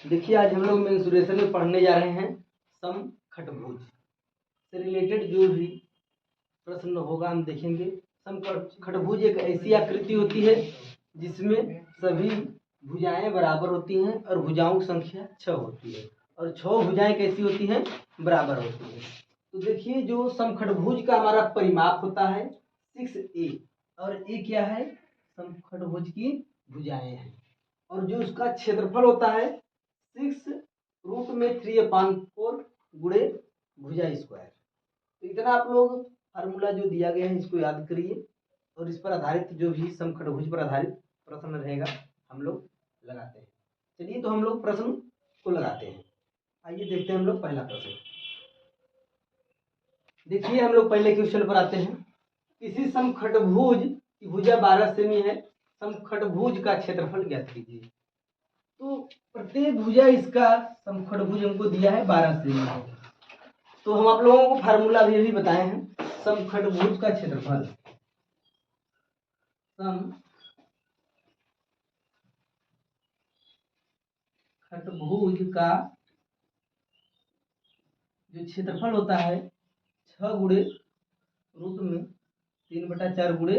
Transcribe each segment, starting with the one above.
देखिए आज हम लोग मेंसुरेशन में पढ़ने जा रहे हैं समखटभुज से रिलेटेड जो भी प्रश्न होगा हम देखेंगे। समखटभुज एक ऐसी आकृति होती है जिसमें सभी भुजाएं बराबर होती हैं और भुजाओं की संख्या 6 होती है और 6 भुजाएं कैसी होती हैं, बराबर होती हैं। तो देखिए जो समखटभुज का हमारा परिमाप होता है 6a और ए क्या है, समखटभुज की भुजाएं हैं। और जो उसका क्षेत्रफल होता है 6√3/4 गुणे भुजा स्क्वायर। तो इतना आप लोग फार्मूला जो दिया गया है इसको याद करिए और इस पर आधारित जो भी समखटभुज पर आधारित प्रश्न रहेगा हम लोग लगाते हैं। चलिए तो हम लोग प्रश्न को लगाते हैं। आइए देखते हैं हम लोग पहला प्रश्न। देखिए हम लोग पहले क्वेश्चन पर आते हैं। किसी समखटभुज की भुजा 12 सेमी है, समखटभुज का क्षेत्रफल ज्ञात कीजिए। तो प्रत्येक भुजा इसका समखटभुज हमको दिया है 12 सेमी। तो हम आप लोगों को फार्मूला भी बताए हैं। समखटभुज का क्षेत्रफल, समखटभुज का जो क्षेत्रफल होता है 6 गुणे √3/4 गुणे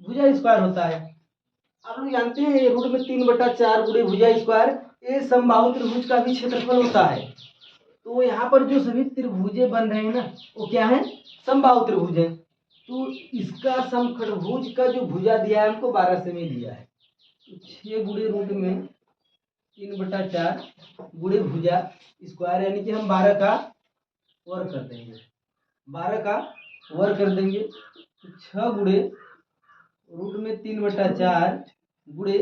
भुजा स्क्वायर होता है। आप लोग जानते हैं √3/4 गुणे भुजा स्क्वायर ये समबाहु त्रिभुज का भी क्षेत्रफल होता है। तो यहाँ पर जो सभी त्रिभुजे बन रहे हैं ना वो क्या है, समबाहु त्रिभुज है। तो इसका समखटभुज का जो भुजा दिया है हमको 12 सेमी दिया है। तो 6 गुणे √3/4 गुणे भुजा स्क्वायर यानी कि हम 12 का वर्ग कर देंगे, 12 का वर्ग कर देंगे। तो 6 गुणे √3/4 गुणे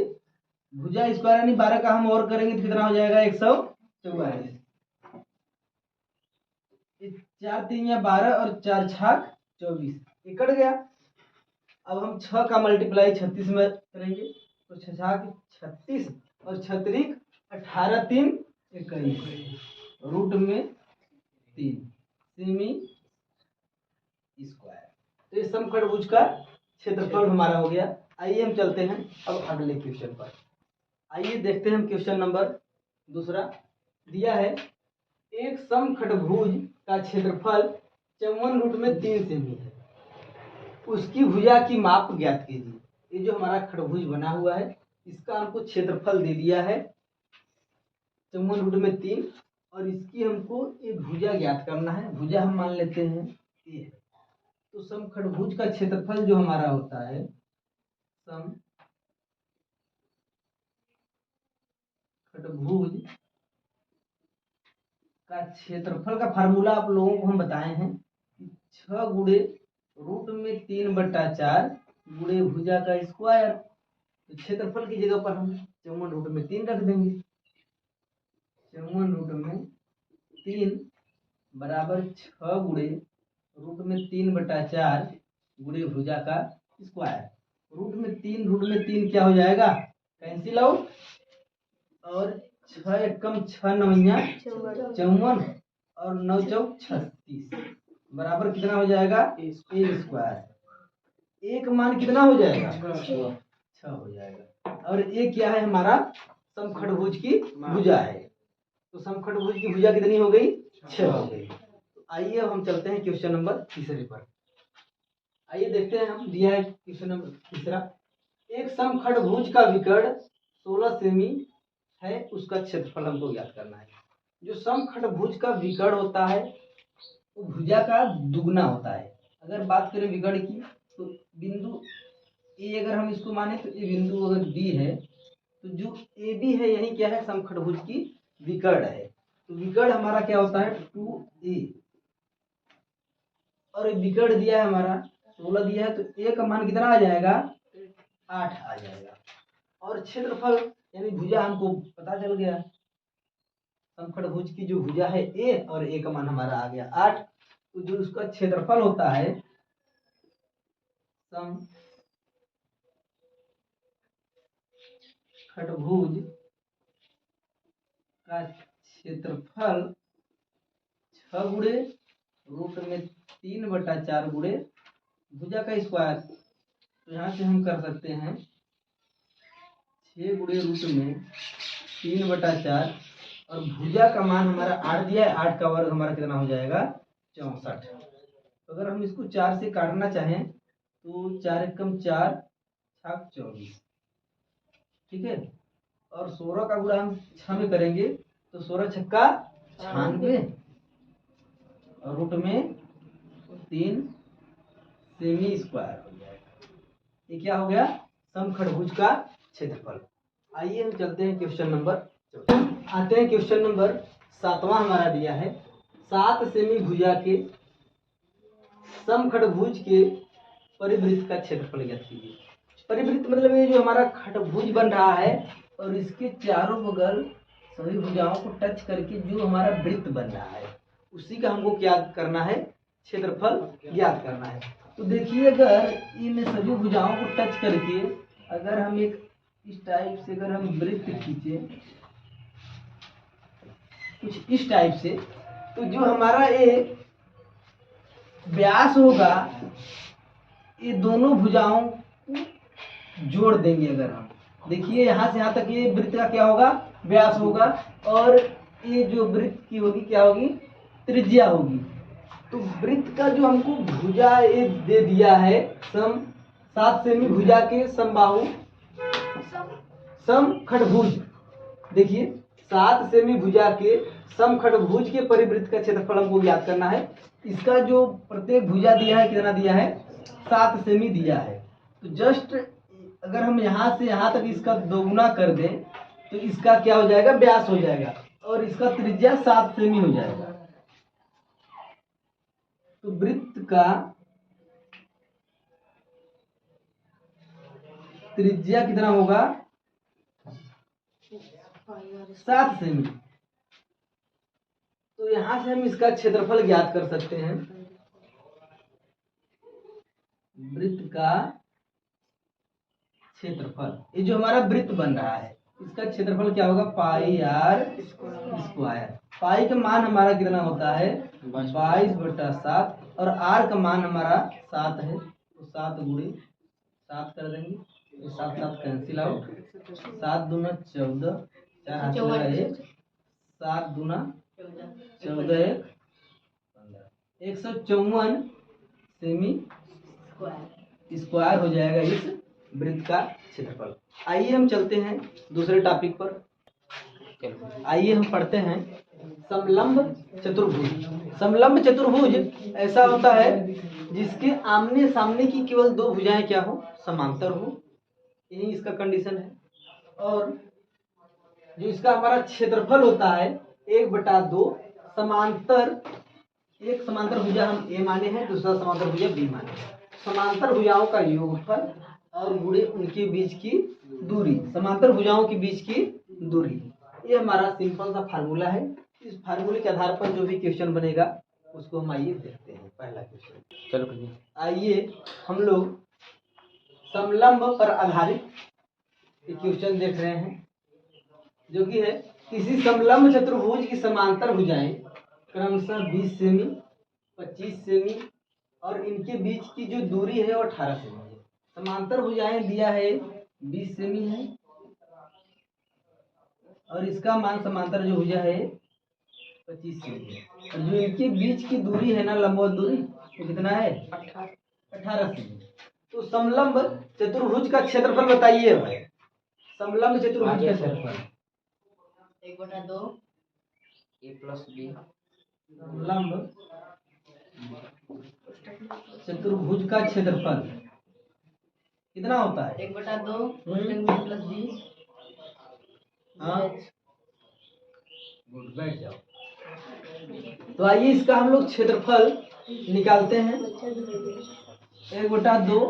भुजा स्क्वायर यानी 12 का हम वर्ग करेंगे तो कितना हो जाएगा, 144। 4 3 12 और 4 छाक 24, ये कट गया। अब हम 6 का मल्टीप्लाई 36 में करेंगे तो 6 छाक 36 और 6 18 3 21 √3 सेमी स्क्वायर। तो ये समखटभुज का क्षेत्रफल हमारा हो गया। आइए हम चलते हैं अब अगले क्वेश्चन पर। आइए देखते हैं हम क्वेश्चन नंबर दूसरा दिया है। एक समखटभुज का क्षेत्रफल 54√3 सेमी है, उसकी भुजा की माप ज्ञात कीजिए। ये जो हमारा खटभुज बना हुआ है इसका हमको क्षेत्रफल दे दिया है 54√3 और इसकी हमको एक भुजा ज्ञात करना है। भुजा हम मान लेते हैं ये है। तो समखटभुज का क्षेत्रफल जो हमारा होता है समखटभुज का क्षेत्रफल का फार्मूला आप लोगों को हम बताए हैं 6 गुणे √3/4 गुणे भुजा का स्क्वायर। तो क्षेत्रफल की जगह पर हम 54√3 रख देंगे। 54√3 बराबर 6 गुणे √3/4 गुणे भुजा का स्क्वायर। √3 क्या हो जाएगा, कैंसिल आउट और 6 एकम 6 9 54 और 9 चौक 36 बराबर कितना हो जाएगा, a स्क्वायर। एक मान कितना हो जाएगा, 6 हो जाएगा। और ये क्या है, हमारा समखटभुज की भुजा है। तो समखटभुज की भुजा कितनी हो गई, 6 हो गई। तो आइए अब हम चलते हैं क्वेश्चन नंबर तीसरे पर। आइए देखते हैं, हम दिया है क्वेश्चन नंबर तीसरा। एक समखटभुज का विकर्ण 16 सेमी है, उसका क्षेत्रफल हमको ज्ञात करना है। जो समखटभुज का विकर्ण होता है वो भुजा का दुगना होता है। अगर बात करें विकर्ण की तो बिंदु ए अगर हम इसको माने तो ये बिंदु अगर बी है तो जो ए बी है यही क्या है, समखटभुज की विकर्ण है। तो विकर्ण हमारा क्या होता है 2a और विकर्ण दिया है हमारा 16 दिया है तो ए का मान कितना आ जाएगा, 8 आ जाएगा। और क्षेत्रफल यानी भुजा हमको पता चल गया, समखटभुज की जो भुजा है ए और ए का मान हमारा आ गया 8। तो जो उसका क्षेत्रफल होता है समखटभुज का क्षेत्रफल 6 गुणे √3/4 गुणे भुजा का स्क्वायर। तो यहाँ से हम कर सकते हैं 6 गुणे √3/4 3/4 और भुजा का मान हमारा 8 दिया है, 8 का वर्ग हमारा कितना हो जाएगा 64। तो अगर हम इसको 4 से काटना चाहें तो 4 एकम 4 छाक 24, ठीक है। और 16 का गुणा हम 6 में करेंगे तो 16 छक्का 96 और रूट में 3 सेमी स्क्वायर हो जाएगा। ये क्या हो गया समखंडभुज का क्षेत्रफल। आइए हम चलते हैं क्वेश्चन नंबर, आते हैं क्वेश्चन नंबर 7वां हमारा दिया है 7 सेमी भुजा के समखंडभुज के परिवृत्त का क्षेत्रफल ज्ञात कीजिए। परिवृत्त मतलब ये जो हमारा खंडभुज बन रहा है और इसके चारों बगल सभी भुजाओं को टच करके जो हमारा वृत्त बन रहा है उसी का हमको क्या करना है क्षेत्रफल ज्ञात करना है। तो देखिए अगर इन सभी भुजाओं को टच करके अगर हम एक इस टाइप से अगर हम वृत्त खींचे कुछ इस टाइप से तो जो हमारा ये व्यास होगा ये दोनों भुजाओं को जोड़ देंगे। अगर हम देखिए यहाँ से यहाँ तक ये वृत्त का क्या होगा व्यास होगा और ये जो वृत्त की होगी क्या होगी त्रिज्या होगी। तो वृत्त का जो हमको भुजा ये दे दिया है 7 सेमी भुजा के समबाहु समखंडभुज। देखिए 7 सेमी भुजा के समखंडभुज के परिवृत्त का क्षेत्रफल हमको ज्ञात करना है। इसका जो प्रत्येक भुजा दिया है कितना दिया है 7 सेमी दिया है। तो जस्ट अगर हम यहाँ से यहाँ तक इसका दोगुना कर दें तो इसका क्या हो जाएगा व्यास हो जाएगा और इसका त्रिज्या 7 सेमी हो जाएगा। तो वृत्त का त्रिज्या कितना होगा 7 सेमी। तो यहां से हम इसका क्षेत्रफल ज्ञात कर सकते हैं। वृत्त का क्षेत्रफल ये जो हमारा वृत्त बन रहा है इसका क्षेत्रफल क्या होगा पाई आर स्क्वायर। पाई का मान हमारा कितना होता है 22/7 और आर का मान हमारा 7 है तो 7 गुणे 7 कर देंगे तो 7 7 कैंसिल आउट 7 दूना 14 4 हाथ लगा 1 7 दूना 14 1 15 154 सेमी स्क्वायर हो जाएगा इस वृत्त का क्षेत्रफल। आइए हम चलते हैं दूसरे टॉपिक पर। आइए हम पढ़ते हैं समलंब चतुर्भुज। समलंब चतुर्भुज ऐसा होता है जिसके आमने सामने की केवल 2 भुजाएं क्या हो समांतर हो, यही इसका कंडीशन है। और जो इसका हमारा क्षेत्रफल होता है 1/2 समांतर, एक समांतर भुजा हम ए माने हैं दूसरा समांतर भुजा बी माने हैं। समांतर भुजाओं का योगफल और गुणे उनके बीच की दूरी, समांतर भुजाओं के बीच की दूरी, ये हमारा सिंपल सा फार्मूला है। इस फार्मूले के आधार पर जो भी क्वेश्चन बनेगा उसको हम आइए देखते हैं। पहला क्वेश्चन चलो आइए हम लोग समलंब पर आधारित क्वेश्चन देख रहे हैं जो कि है किसी समलंब चतुर्भुज की समांतर भुजाएं क्रमशः 20 सेमी 25 सेमी और इनके बीच की जो दूरी है वो 18 सेमी है। समांतर भुजाएं दिया है 20 सेमी है और इसका मान समांतर जो भुजा है 25 सेमी है और जो इनके बीच की दूरी है ना लंबवत दूरी वो कितना है 18 सेमी। तो समलंब चतुर्भुज का क्षेत्रफल बताइए भाई। समलंब चतुर्भुज का क्षेत्रफल 1/2 a + b। समलंब चतुर्भुज का क्षेत्रफल कितना होता है 1/2 a + b। हाँ गुड बैठ जाओ। तो आइए इसका हम लोग क्षेत्रफल निकालते हैं 1/2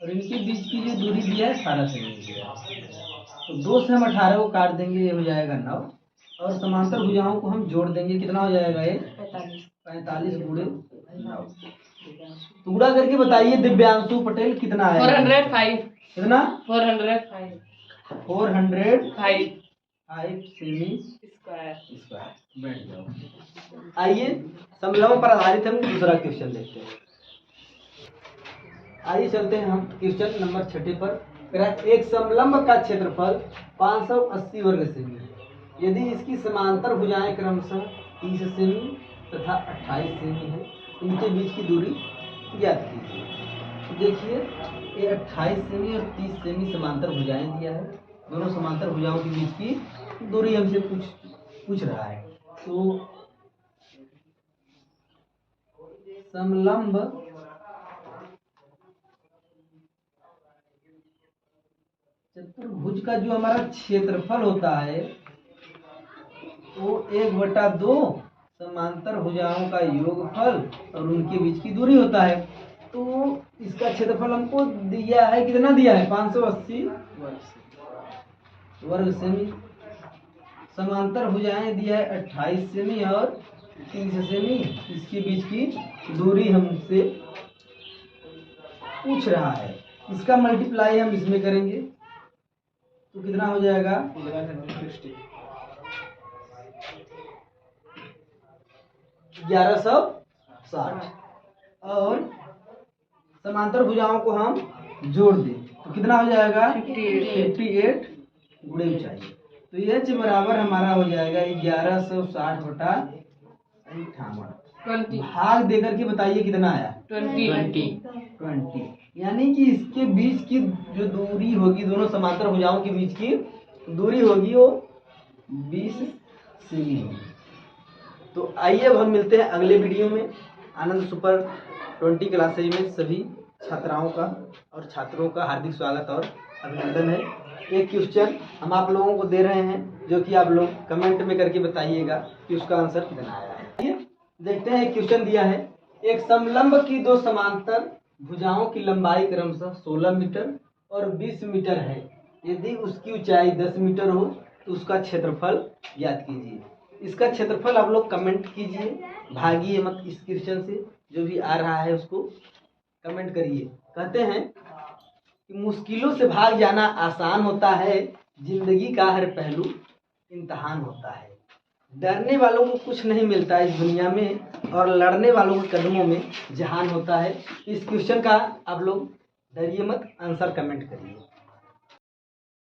और इनके बीच की जो दूरी दिया है 18 सेमी दिया है। तो 2 से हम 18 को काट देंगे ये हो जाएगा 9 और समांतर भुजाओं को हम जोड़ देंगे कितना हो जाएगा ये 45 गुणे 9। तो गुणा करके बताइए दिव्यांशु पटेल कितना है 405। कितना 405 सेमी स्क्वायर। बैठ जाओ। आइए समलंब पर आधारित हम दूसरा क्वेश्चन देखते हैं। आइए चलते हैं हम क्वेश्चन नंबर 6 पर। एक समलंब का क्षेत्रफल 580 वर्ग सेमी है यदि इसकी समांतर भुजाएं क्रमशः 30 सेमी तथा 28 सेमी है, इनके बीच की दूरी ज्ञात कीजिए। तो देखिए ये 28 सेमी और 30 सेमी समांतर भुजाएं दिया है, दोनों समांतर भुजाओं के बीच की दूरी हमसे पूछ रहा है। तो समलंब चतुर्भुज का जो हमारा क्षेत्रफल होता है वो 1/2 समांतर भुजाओं का योगफल और उनके बीच की दूरी होता है। तो इसका क्षेत्रफल हमको दिया है, कितना दिया है? 580 वर्ग सेमी। समांतर भुजाएं दिया है 28 सेमी और 30 सेमी, इसके बीच की दूरी हमसे पूछ रहा है। इसका मल्टीप्लाई हम इसमें करेंगे तो कितना हो जाएगा? 1160 और समांतर भुजाओं को हम जोड़ दें तो कितना हो जाएगा? 58 गुणे ऊंचाई। तो एच बराबर हमारा हो जाएगा 1160 बटा 58। भाग देकर के बताइए कितना आया? 20। यानी कि इसके बीच की जो दूरी होगी, दोनों समांतर भुजाओं के बीच की दूरी होगी वो 20 सेमी होगी। तो आइए अब हम मिलते हैं अगले वीडियो में। आनंद सुपर 20 क्लासेज में सभी छात्राओं का और छात्रों का हार्दिक स्वागत और अभिनंदन है। एक क्वेश्चन हम आप लोगों को दे रहे हैं जो कि आप लोग कमेंट में करके बताइएगा कि उसका आंसर कितना आया है। देखते हैं, एक क्वेश्चन दिया है, एक समलंब की दो समांतर भुजाओं की लंबाई क्रमशः 16 मीटर और 20 मीटर है। यदि उसकी ऊंचाई 10 मीटर हो तो उसका क्षेत्रफल ज्ञात कीजिए। इसका क्षेत्रफल आप लोग कमेंट कीजिए, भागिए मत इस क्वेश्चन से, जो भी आ रहा है उसको कमेंट करिए। कहते हैं कि मुश्किलों से भाग जाना आसान होता है, जिंदगी का हर पहलू इम्तहान होता है। डरने वालों को कुछ नहीं मिलता इस दुनिया में और लड़ने वालों के कदमों में जहान होता है। इस क्वेश्चन का आप लोग डरिए मत, आंसर कमेंट करिए।